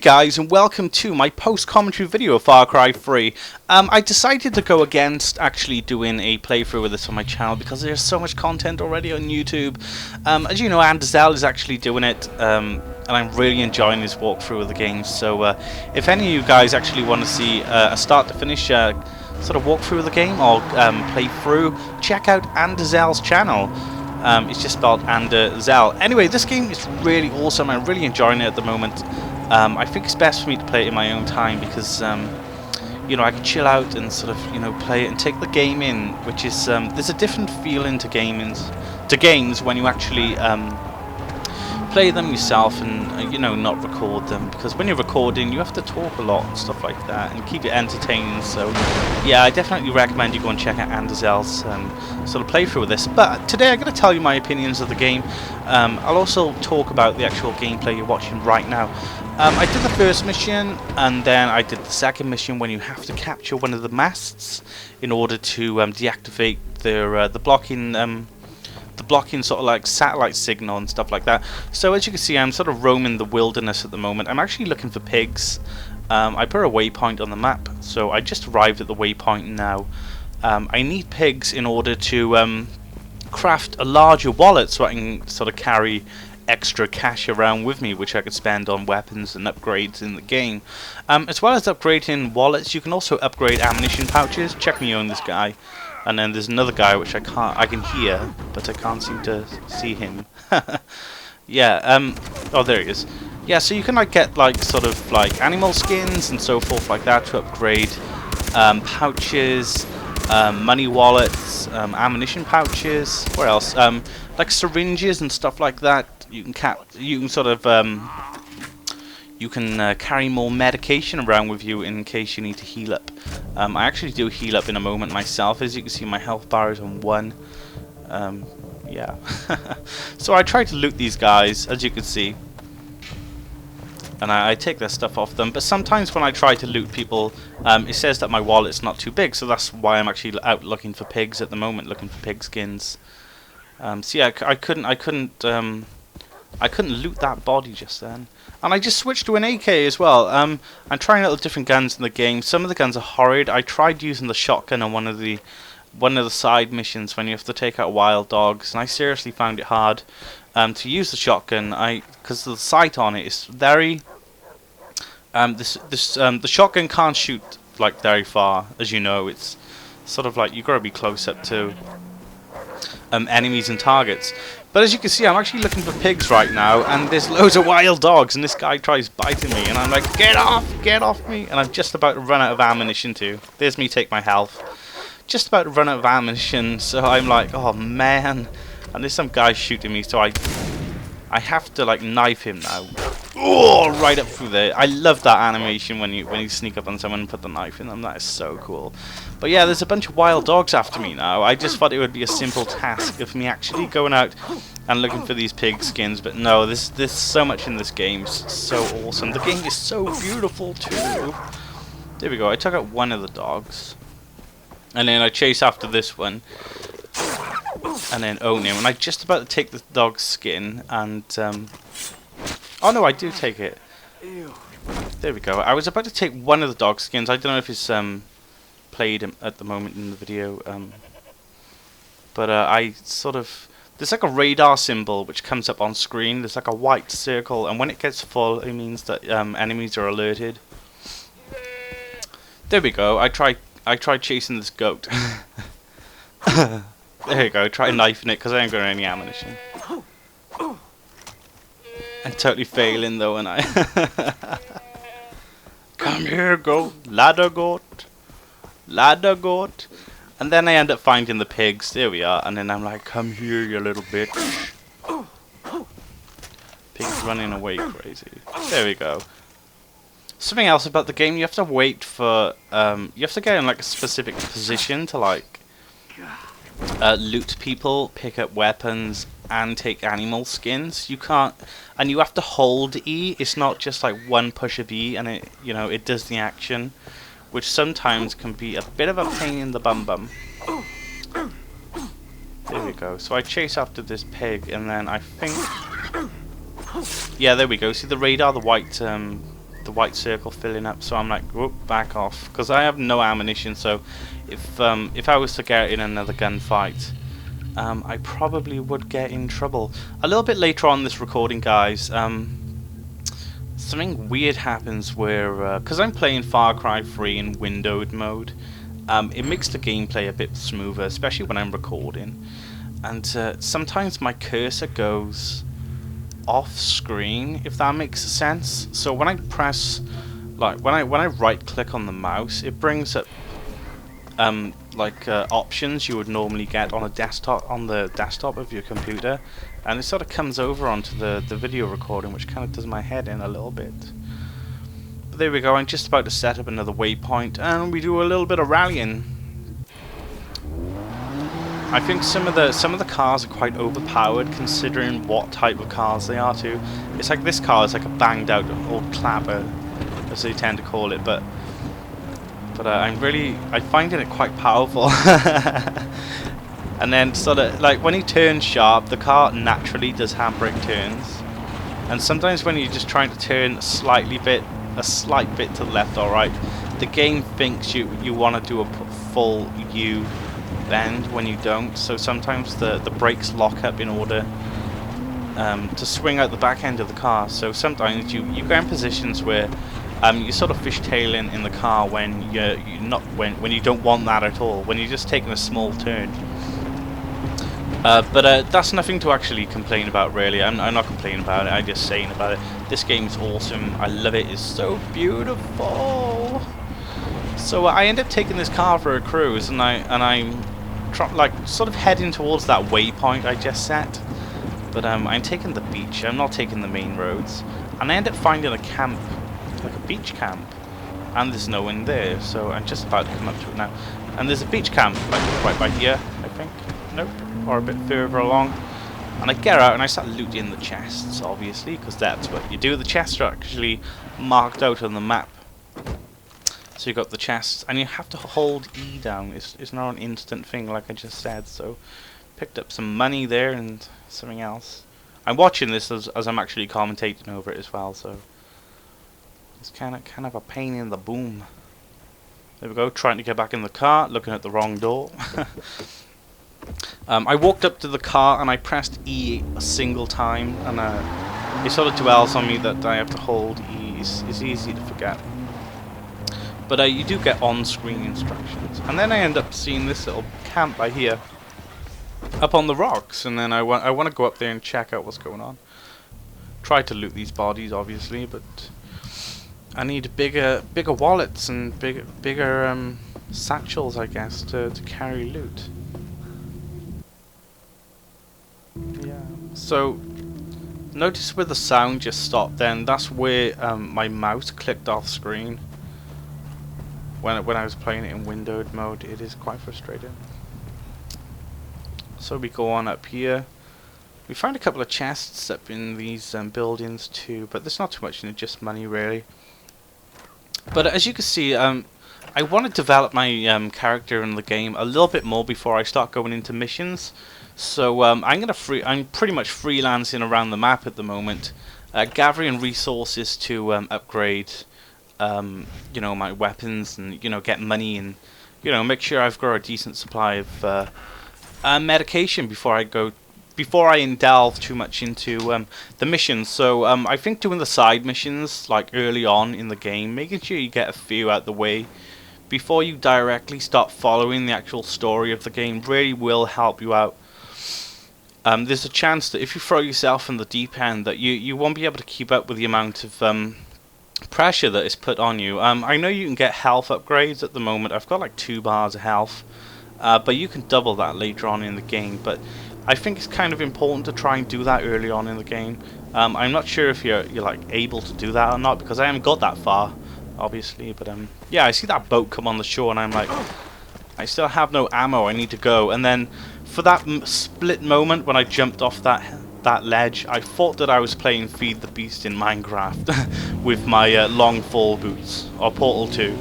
guys, and welcome to my post-commentary video of Far Cry 3. I decided to go against actually doing a playthrough of this on my channel because there's so much content already on YouTube. As you know, Anderzel is actually doing it, and I'm really enjoying this walkthrough of the game. So if any of you guys actually want to see a start-to-finish sort of walkthrough of the game or playthrough, check out Anderzel's channel. It's just spelled Anderzel. Anyway, this game is really awesome. I'm really enjoying it at the moment. I think it's best for me to play it in my own time because, you know, I can chill out and sort of, you know, play it and take the game in, which is, there's a different feeling to games when you actually play them yourself and, you know, not record them, because when you're recording you have to talk a lot and stuff like that and keep it entertaining. So yeah, I definitely recommend you go and check out Anderzel's sort of playthrough of this. But today I'm going to tell you my opinions of the game. I'll also talk about the actual gameplay you're watching right now. I did the first mission, and then I did the second mission when you have to capture one of the masts in order to deactivate the blocking sort of like satellite signal and stuff like that. So as you can see, I'm sort of roaming the wilderness at the moment. I'm actually looking for pigs. I put a waypoint on the map, so I just arrived at the waypoint now. I need pigs in order to craft a larger wallet so I can sort of carry extra cash around with me, which I could spend on weapons and upgrades in the game. As well as upgrading wallets, you can also upgrade ammunition pouches. Check me on this guy. And then there's another guy which I can hear, but I can't seem to see him. Yeah, oh, there he is. Yeah, so you can like get like sort of like animal skins and so forth like that to upgrade pouches, money wallets, ammunition pouches. What else? Like syringes and stuff like that. You can sort of carry more medication around with you in case you need to heal up. I actually do heal up in a moment myself. As you can see, my health bar is on 1. Yeah. So I try to loot these guys, as you can see, and I take their stuff off them. But sometimes when I try to loot people, it says that my wallet's not too big, so that's why I'm actually out looking for pigs at the moment, looking for pig skins. So yeah, I couldn't loot that body just then. And I just switched to an AK as well. I'm trying out the different guns in the game. Some of the guns are horrid. I tried using the shotgun on one of the side missions when you have to take out wild dogs, and I seriously found it hard to use the shotgun. Because the sight on it is very the shotgun can't shoot like very far, as you know. It's sort of like you gotta be close up to enemies and targets. But as you can see, I'm actually looking for pigs right now, and there's loads of wild dogs, and this guy tries biting me, and I'm like, get off me, and I'm just about to run out of ammunition too. There's me take my health. Just about to run out of ammunition, so I'm like, oh man, and there's some guy shooting me, so I have to like knife him now. Oh, right up through there. I love that animation when you sneak up on someone and put the knife in them. That is so cool. But yeah, there's a bunch of wild dogs after me now. I just thought it would be a simple task of me actually going out and looking for these pig skins, but no, there's so much in this game. It's so awesome. The game is so beautiful too. There we go. I took out one of the dogs, and then I chase after this one, and then own him. And I'm just about to take the dog's skin, and oh no, I do take it. There we go. I was about to take one of the dog skins. I don't know if it's played at the moment in the video, but I sort of, there's like a radar symbol which comes up on screen. There's like a white circle, and when it gets full, it means that enemies are alerted. There we go. I tried chasing this goat. There you go. Try knifing it because I ain't got any ammunition. I'm totally failing though, and I come here, goat, ladder goat, ladder goat, and then I end up finding the pigs. There we are, and then I'm like, come here, you little bitch. Pigs running away crazy. There we go. Something else about the game, you have to wait for you have to get in like a specific position to like loot people, pick up weapons, and take animal skins. You can't, and you have to hold E. It's not just like one push of E and it, you know, it does the action, which sometimes can be a bit of a pain in the bum. There we go. So I chase after this pig, and then I think, yeah, there we go. See the radar, the white the white circle filling up. So I'm like, whoop, back off, because I have no ammunition. So if I was to get in another gunfight, I probably would get in trouble. A little bit later on this recording, guys, something weird happens where, because I'm playing Far Cry 3 in windowed mode, it makes the gameplay a bit smoother, especially when I'm recording. And sometimes my cursor goes off screen, if that makes sense. So when I press, like when I right click on the mouse, it brings up options you would normally get on a desktop, on the desktop of your computer, and it sort of comes over onto the video recording, which kind of does my head in a little bit. But there we go. I'm just about to set up another waypoint, and we do a little bit of rallying. I think some of the cars are quite overpowered considering what type of cars they are too. It's like this car is like a banged out old clapper, as they tend to call it, but I finding it quite powerful. And then sort of like when you turn sharp, the car naturally does handbrake turns, and sometimes when you're just trying to turn a slight bit to the left or right, the game thinks you want to do a full U bend when you don't. So sometimes the brakes lock up in order to swing out the back end of the car. So sometimes you get in positions where you're sort of fishtailing in the car when when you don't want that at all, when you're just taking a small turn. But that's nothing to actually complain about, really. I'm not complaining about it, I'm just saying about it. This game's awesome, I love it, it's so beautiful. So I end up taking this car for a cruise, and I'm sort of heading towards that waypoint I just set. But I'm taking the beach, I'm not taking the main roads. And I end up finding a camp, like a beach camp, and there's no one there, so I'm just about to come up to it now. And there's a beach camp like right by here, I think. Nope, or a bit further along. And I get out and I start looting the chests, obviously, because that's what you do. The chests are actually marked out on the map. So you got the chests, and you have to hold E down. It's not an instant thing like I just said. So picked up some money there and something else. I'm watching this as I'm actually commentating over it as well, so it's kind of a pain in the boom. There we go, trying to get back in the car, looking at the wrong door. I walked up to the car and I pressed E a single time, and it sort of dwells on me that I have to hold E. It's easy to forget. But you do get on-screen instructions. And then I end up seeing this little camp by here, up on the rocks, and then I want to go up there and check out what's going on. Try to loot these bodies, obviously, but I need bigger wallets and bigger satchels, I guess, to carry loot. Yeah. So notice where the sound just stopped. Then that's where my mouse clicked off screen. When I was playing it in windowed mode, it is quite frustrating. So we go on up here. We find a couple of chests up in these buildings too, but there's not too much in it, just money really. But as you can see, I want to develop my character in the game a little bit more before I start going into missions. So I'm pretty much freelancing around the map at the moment, gathering resources to upgrade, you know, my weapons, and get money, and make sure I've got a decent supply of medication before I delve too much into the missions. So I think doing the side missions like early on in the game, making sure you get a few out the way before you directly start following the actual story of the game really will help you out. There's a chance that if you throw yourself in the deep end, that you won't be able to keep up with the amount of pressure that is put on you. I know you can get health upgrades at the moment. I've got like 2 bars of health, but you can double that later on in the game. But I think it's kind of important to try and do that early on in the game. I'm not sure if you're like able to do that or not, because I haven't got that far, obviously. But yeah, I see that boat come on the shore, and I'm like, I still have no ammo. I need to go. And then for that split moment when I jumped off that ledge, I thought that I was playing Feed the Beast in Minecraft with my long fall boots, or Portal 2.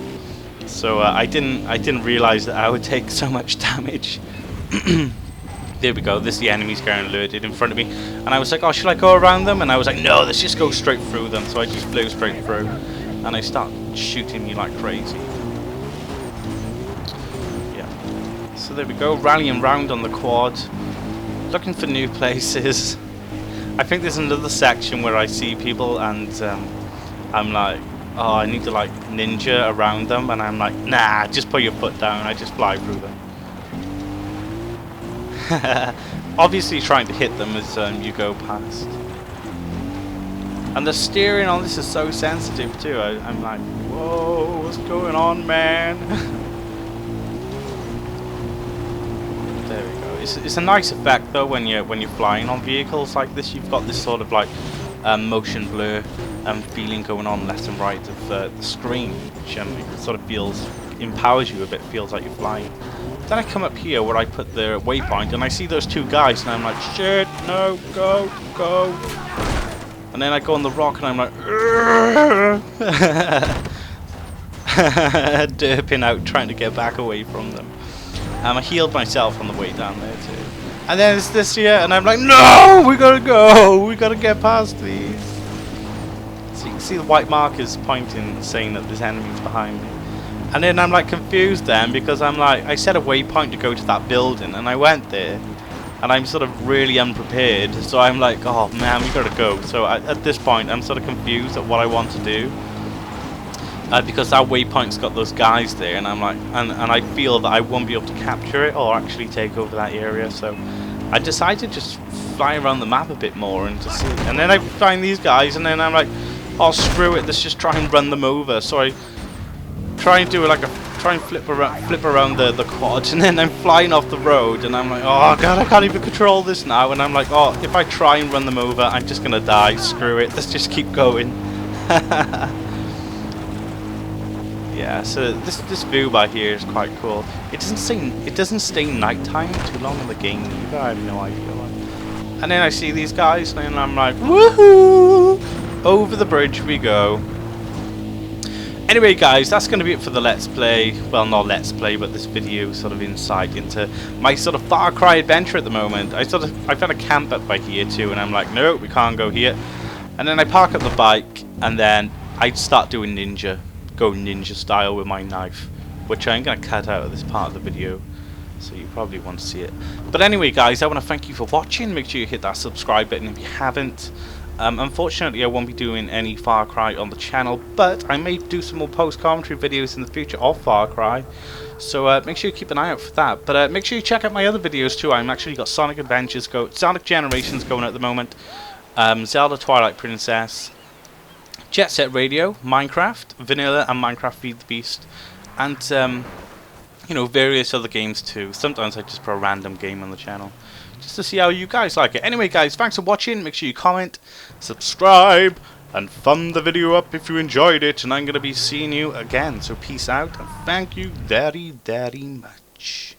So I didn't realize that I would take so much damage. There we go. This the enemies getting alerted in front of me, and I was like, oh, should I go around them? And I was like, no, let's just go straight through them. So I just flew straight through. and they start shooting me like crazy. Yeah. So there we go, rallying round on the quad, looking for new places. I think there's another section where I see people and I'm like, oh, I need to like ninja around them, and I'm like, nah, just put your foot down. I just fly through them. Obviously trying to hit them as you go past. And the steering on this is so sensitive too. I'm like, whoa, what's going on, man? There we go. It's a nice effect though when you're flying on vehicles like this. You've got this sort of like motion blur feeling going on left and right of the screen, which sort of empowers you a bit. Feels like you're flying. Then I come up here where I put the waypoint, and I see those two guys, and I'm like, shit, no, go. And then I go on the rock, and I'm like, derping out, trying to get back away from them. I healed myself on the way down there too. And then it's this here, and I'm like, no, we gotta go, we gotta get past these. So you can see the white markers pointing, saying that there's enemies behind me. And then I'm like confused then, because I'm like, I set a waypoint to go to that building, and I went there, and I'm sort of really unprepared, so I'm like, oh man, we gotta go. So at this point, I'm sort of confused at what I want to do, because that waypoint's got those guys there, and I'm like, and I feel that I won't be able to capture it or actually take over that area. So I decided to just fly around the map a bit more and just see. And then I find these guys, and then I'm like, oh screw it, let's just try and run them over. So I try and do like try and flip around the quad, and then I'm flying off the road, and I'm like, oh god, I can't even control this now. And I'm like, oh, if I try and run them over, I'm just gonna die. Screw it, let's just keep going. Yeah, so this view by here is quite cool. It doesn't stay nighttime too long in the game either. I have no idea why. And then I see these guys, and I'm like, woohoo! Over the bridge we go. Anyway guys, that's going to be it for the Let's Play. Well, not Let's Play, but this video sort of insight into my sort of Far Cry adventure at the moment. I found a camp up by here too, and I'm like, no, we can't go here. And then I park up the bike, and then I start doing go ninja style with my knife, which I'm going to cut out of this part of the video, so you probably won't see it. But anyway guys, I want to thank you for watching. Make sure you hit that subscribe button if you haven't. Unfortunately, I won't be doing any Far Cry on the channel, but I may do some more post-commentary videos in the future of Far Cry, so make sure you keep an eye out for that. But make sure you check out my other videos too. I'm actually got Sonic Generations going at the moment, Zelda Twilight Princess, Jet Set Radio, Minecraft, Vanilla and Minecraft Feed the Beast, and you know, various other games too. Sometimes I just put a random game on the channel, just to see how you guys like it. Anyway guys, thanks for watching. Make sure you comment, subscribe, and thumb the video up if you enjoyed it, and I'm going to be seeing you again. So peace out, and thank you very, very much.